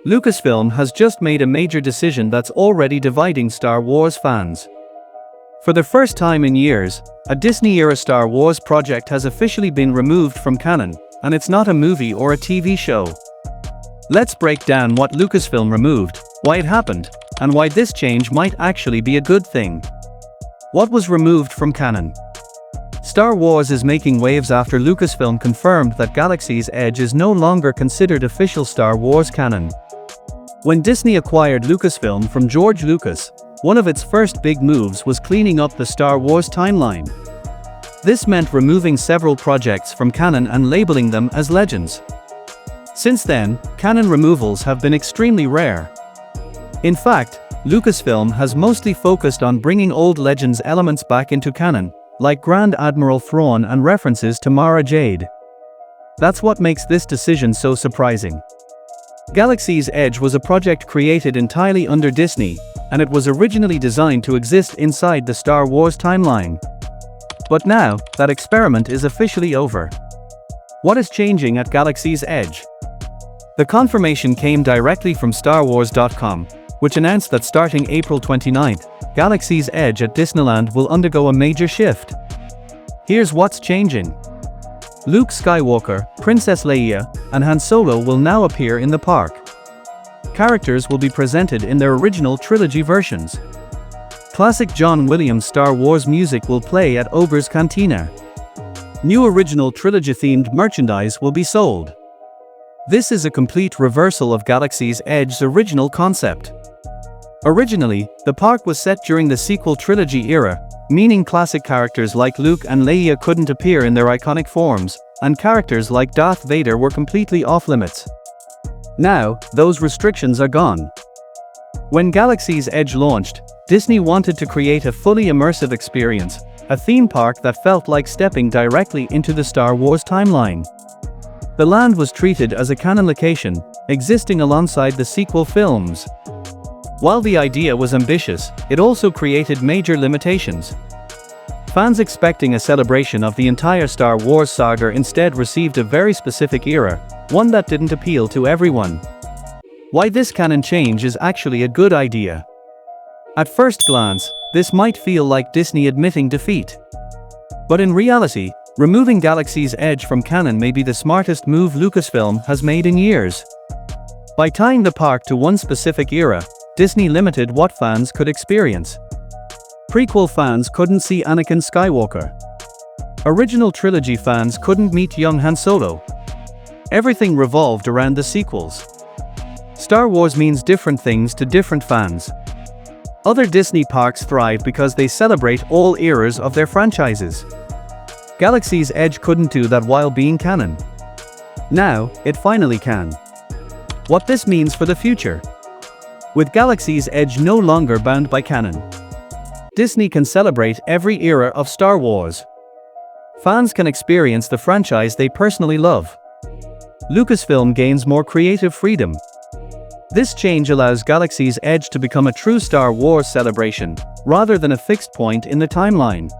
Lucasfilm has just made a major decision that's already dividing Star Wars fans. For the first time in years, a Disney-era Star Wars project has officially been removed from canon, and it's not a movie or a TV show. Let's break down what Lucasfilm removed, why it happened, and why this change might actually be a good thing. What was removed from canon? Star Wars is making waves after Lucasfilm confirmed that Galaxy's Edge is no longer considered official Star Wars canon. When Disney acquired Lucasfilm from George Lucas, one of its first big moves was cleaning up the Star Wars timeline. This meant removing several projects from canon and labeling them as legends. Since then, canon removals have been extremely rare. In fact, Lucasfilm has mostly focused on bringing old Legends elements back into canon, like Grand Admiral Thrawn and references to Mara Jade. That's what makes this decision so surprising. Galaxy's Edge was a project created entirely under Disney, and it was originally designed to exist inside the Star Wars timeline. But now, that experiment is officially over. What is changing at Galaxy's Edge? The confirmation came directly from StarWars.com, which announced that starting April 29th, Galaxy's Edge at Disneyland will undergo a major shift. Here's what's changing. Luke Skywalker, Princess Leia, and Han Solo will now appear in the park. Characters will be presented in their original trilogy versions. Classic John Williams Star Wars music will play at Ogre's Cantina. New original trilogy-themed merchandise will be sold. This is a complete reversal of Galaxy's Edge's original concept. Originally, the park was set during the sequel trilogy era, meaning classic characters like Luke and Leia couldn't appear in their iconic forms, and characters like Darth Vader were completely off-limits. Now, those restrictions are gone. When Galaxy's Edge launched, Disney wanted to create a fully immersive experience, a theme park that felt like stepping directly into the Star Wars timeline. The land was treated as a canon location, existing alongside the sequel films. While the idea was ambitious, it also created major limitations. Fans expecting a celebration of the entire Star Wars saga instead received a very specific era, one that didn't appeal to everyone. Why this canon change is actually a good idea. At first glance, this might feel like Disney admitting defeat. But in reality, removing Galaxy's Edge from canon may be the smartest move Lucasfilm has made in years. By tying the park to one specific era, Disney limited what fans could experience. Prequel fans couldn't see Anakin Skywalker. Original trilogy fans couldn't meet young Han Solo. Everything revolved around the sequels. Star Wars means different things to different fans. Other Disney parks thrive because they celebrate all eras of their franchises. Galaxy's Edge couldn't do that while being canon. Now, it finally can. What this means for the future? With Galaxy's Edge no longer bound by canon, Disney can celebrate every era of Star Wars. Fans can experience the franchise they personally love. Lucasfilm gains more creative freedom. This change allows Galaxy's Edge to become a true Star Wars celebration, rather than a fixed point in the timeline.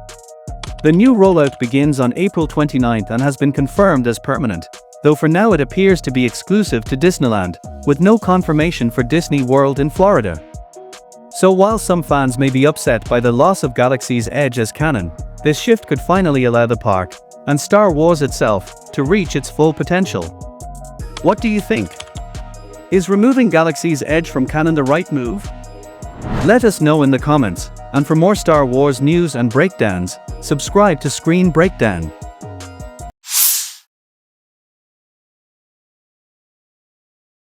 The new rollout begins on April 29th and has been confirmed as permanent, though for now it appears to be exclusive to Disneyland, with no confirmation for Disney World in Florida. So while some fans may be upset by the loss of Galaxy's Edge as canon, this shift could finally allow the park, and Star Wars itself, to reach its full potential. What do you think? Is removing Galaxy's Edge from canon the right move? Let us know in the comments, and for more Star Wars news and breakdowns, subscribe to Screen Breakdown.